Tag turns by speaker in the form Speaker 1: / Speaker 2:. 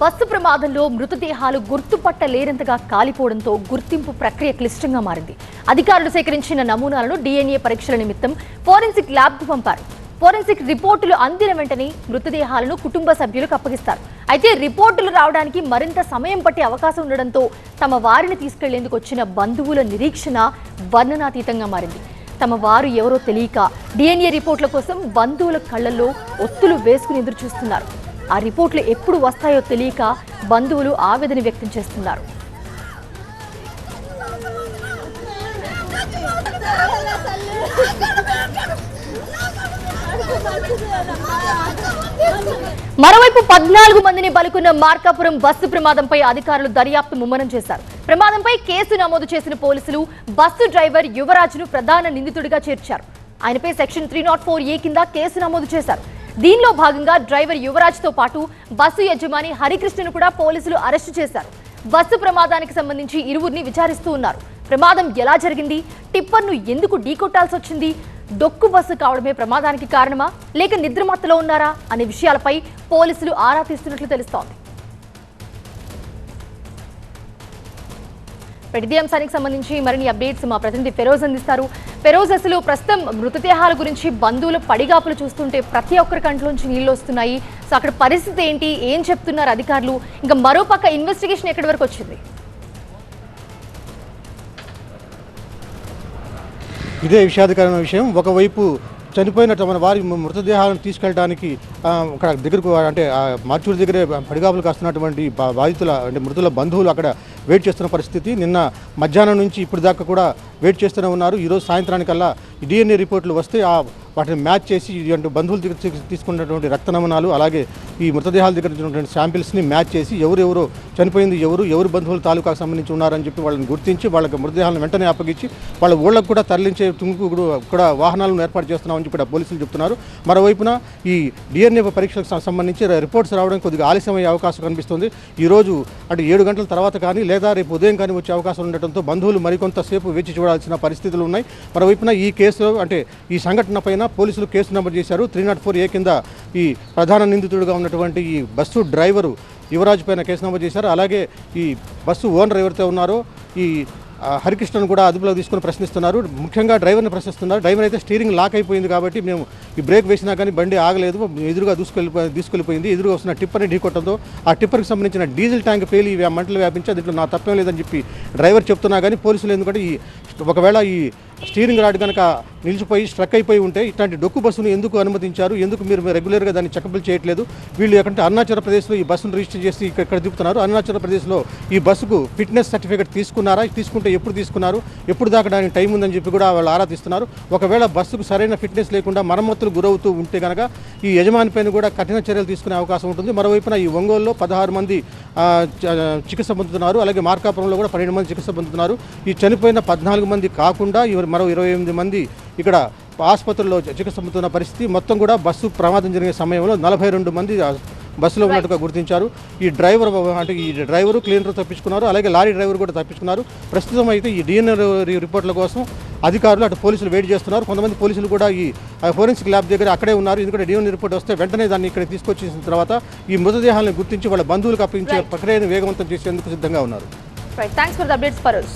Speaker 1: Bus ప్రమాదంలో మృతదేహాలు గుర్తుపట్టలేనంతగా కాలిపోవడంతో గుర్తింపు ప్రక్రియ క్లిష్టంగా మారింది. అధికారులు సేకరించిన నమూనాలను DNA పరీక్షల నిమిత్తం ఫోరెన్సిక్ ల్యాబ్కు పంపారు. ఫోరెన్సిక్ రిపోర్టులు అందిన వెంటనే మృతదేహాలను కుటుంబ సభ్యులకు అప్పగిస్తారు. అయితే రిపోర్టులు రావడానికి మరింత సమయం పట్టే అవకాశం ఉండడంతో తమ వారిని తీసుకెళ్లేందుకు వచ్చిన బంధువుల నిరీక్షణ వర్ణనాతీతంగా మారింది. తమ వారు ఎవరో తెలియక DNA రిపోర్టుల కోసం బంధువుల కళ్లలో ఒత్తులు వేసుకుని ఎదురు చూస్తున్నారు. ఆ రిపోర్టులు ఎప్పుడు వస్తాయో తెలియక బంధువులు ఆవేదన వ్యక్తం చేస్తున్నారు. మరోవైపు 14 మందిని బలికున్న మార్కాపురం బస్సు ప్రమాదంపై అధికారులు దర్యాప్తు ముమ్మరం చేశారు. ప్రమాదంపై కేసు నమోదు చేసిన పోలీసులు బస్సు డ్రైవర్ యువరాజ్ను ప్రధాన నిందితుడిగా చేర్చారు. ఆయనపై సెక్షన్ 304A కింద కేసు నమోదు చేశారు. దీనిలో భాగంగా డ్రైవర్ యువరాజ్తో పాటు బస్సు యజమాని హరికృష్ణను కూడా పోలీసులు అరెస్టు చేశారు. బస్సు ప్రమాదానికి సంబంధించి ఇరువురిని విచారిస్తూ ఉన్నారు. ప్రమాదం ఎలా జరిగింది, టిప్పర్ను ఎందుకు ఢీకొట్టాల్సి వచ్చింది, డొక్కు బస్సు కావడమే ప్రమాదానికి కారణమా లేక నిద్రమత్తులో ఉన్నారా అనే విషయాలపై పోలీసులు ఆరా తీస్తున్నట్లు తెలుస్తోంది. ఇదే అంశానికి సంబంధించి మరిన్ని అప్డేట్స్ మా ప్రతినిధి ఫెరోజ్ అందిస్తారు. ఫెరోజ్, అసలు ప్రస్తుతం మృతదేహాల గురించి బంధువులు పడిగాపులు చూస్తుంటే ప్రతి ఒక్కరి కంట్లోంచి నీళ్లు వస్తున్నాయి. సో అక్కడ పరిస్థితి ఏంటి, ఏం చెప్తున్నారు అధికారులు? ఇంకా మరోపక్క ఇన్వెస్టిగేషన్ ఎక్కడి వరకు వచ్చింది?
Speaker 2: ఇదే విషాదకరమైన విషయం. ఒకవైపు చనిపోయిన తమ వారి మృతదేహాలను తీసుకెళ్ళడానికి అక్కడ దగ్గరకు అంటే మార్చూరు దగ్గరే పడిగాపులు కాస్తున్నటువంటి బాధితుల అంటే మృతుల బంధువులు అక్కడ వెయిట్ చేస్తున్న పరిస్థితి. నిన్న మధ్యాహ్నం నుంచి ఇప్పుడు దాకా కూడా వెయిట్ చేస్తూనే ఉన్నారు. ఈరోజు సాయంత్రానికల్లా DNA రిపోర్టులు వస్తే వాటిని మ్యాచ్ చేసి అంటే బంధువుల దగ్గర తీసుకున్నటువంటి రక్త నమూనాలు అలాగే ఈ మృతదేహాల దగ్గర ఉన్నటువంటి శాంపిల్స్ని మ్యాచ్ చేసి ఎవరెవరో చనిపోయింది ఎవరు బంధువుల తాలూకాకు సంబంధించి ఉన్నారని చెప్పి వాళ్ళని గుర్తించి వాళ్ళకి మృతదేహాలను వెంటనే అప్పగించి వాళ్ళ ఊళ్ళకు కూడా తరలించే తుంగు కూడా వాహనాలను ఏర్పాటు చేస్తున్నామని చెప్పి పోలీసులు చెప్తున్నారు. మరోవైపున ఈ DNA పరీక్షలకు సంబంధించి రిపోర్ట్స్ రావడం కొద్దిగా ఆలస్యం అయ్యే అవకాశం కనిపిస్తుంది. ఈరోజు అంటే 7 గంటల తర్వాత కానీ లేదా రేపు ఉదయం కానీ వచ్చే అవకాశం ఉండటంతో బంధువులు మరికొంతసేపు వేచి చూడాల్సిన పరిస్థితులు ఉన్నాయి. మరోవైపున ఈ కేసు అంటే ఈ సంఘటన పైన పోలీసులు కేసు నమోదు చేశారు. 304A కింద ఈ ప్రధాన నిందితుడిగా ఉన్నటువంటి ఈ బస్సు డ్రైవరు యువరాజ్ పైన కేసు నమోదు చేశారు. అలాగే ఈ బస్సు ఓనర్ ఎవరైతే ఉన్నారో ఈ హరికృష్ణను కూడా అదుపులోకి తీసుకుని ప్రశ్నిస్తున్నారు. ముఖ్యంగా డ్రైవర్ని ప్రశ్నిస్తున్నారు. డ్రైవర్ అయితే స్టీరింగ్ లాక్ అయిపోయింది కాబట్టి మేము ఈ బ్రేక్ వేసినా కానీ బండి ఆగలేదు, ఎదురుగా దూసుకెళ్ళిపోయింది. ఎదురుగా వస్తున్న టిప్పర్ని ఢీకొట్టడంతో ఆ టిప్పర్కి సంబంధించిన డీజిల్ ట్యాంక్ పేలి మంటలు వ్యాపించి దీంట్లో నా తప్పేం లేదని చెప్పి డ్రైవర్ చెప్తున్నా కానీ పోలీసులు ఎందుకంటే ఒకవేళ ఈ స్టీరింగ్ రాడ్ కనుక నిలిచిపోయి స్ట్రక్ అయిపోయి ఉంటే ఇట్లాంటి డొక్కు బస్సును ఎందుకు అనుమతించారు, ఎందుకు మీరు రెగ్యులర్గా దాన్ని చెకప్లు చేయట్లేదు, వీళ్ళు ఎక్కడంటే అరుణాచల్ ప్రదేశ్లో ఈ బస్సును రిజిస్టర్ చేసి ఇక్కడ దిగుతున్నారు. అరుణాచల్ ప్రదేశ్లో ఈ బస్సుకు ఫిట్నెస్ సర్టిఫికేట్ తీసుకున్నారా, తీసుకుంటే ఎప్పుడు తీసుకున్నారు, ఎప్పుడు దాకా దానికి టైం ఉందని చెప్పి కూడా వాళ్ళు ఆరా తీస్తున్నారు. ఒకవేళ బస్సుకు సరైన ఫిట్నెస్ లేకుండా మరమ్మతులు గురవుతూ ఉంటే కనుక ఈ యజమాని పైన కూడా కఠిన చర్యలు తీసుకునే అవకాశం ఉంటుంది. మరోవైపున ఈ ఒంగోలులో 16 మంది చికిత్స పొందుతున్నారు. అలాగే మార్కాపురంలో కూడా 12 మంది చికిత్స పొందుతున్నారు. ఈ చనిపోయిన 14 మంది కాకుండా మరో 28 మంది ఇక్కడ ఆసుపత్రుల్లో చికిత్స పొందుతున్న పరిస్థితి. మొత్తం కూడా బస్సు ప్రమాదం జరిగే సమయంలో 42 మంది బస్సులో ఉన్నట్టుగా గుర్తించారు. ఈ డ్రైవరు క్లీనర్ తప్పించుకున్నారు, అలాగే లారీ డ్రైవర్ కూడా తప్పించుకున్నారు. ప్రస్తుతం అయితే ఈ DNA రిపోర్టుల కోసం అధికారులు అటు పోలీసులు వెయిట్ చేస్తున్నారు. కొంతమంది పోలీసులు కూడా ఈ ఫోరెన్సిక్ ల్యాబ్ దగ్గర అక్కడే ఉన్నారు. ఎందుకంటే DNA రిపోర్ట్ వస్తే వెంటనే దాన్ని ఇక్కడ తీసుకొచ్చేసిన తర్వాత ఈ మృతదేహాలను గుర్తించి వాళ్ళ బంధువులకు అప్పగించే ప్రక్రియను వేగవంతం చేసేందుకు సిద్ధంగా ఉన్నారు.
Speaker 1: Thanks for the updates Feroz.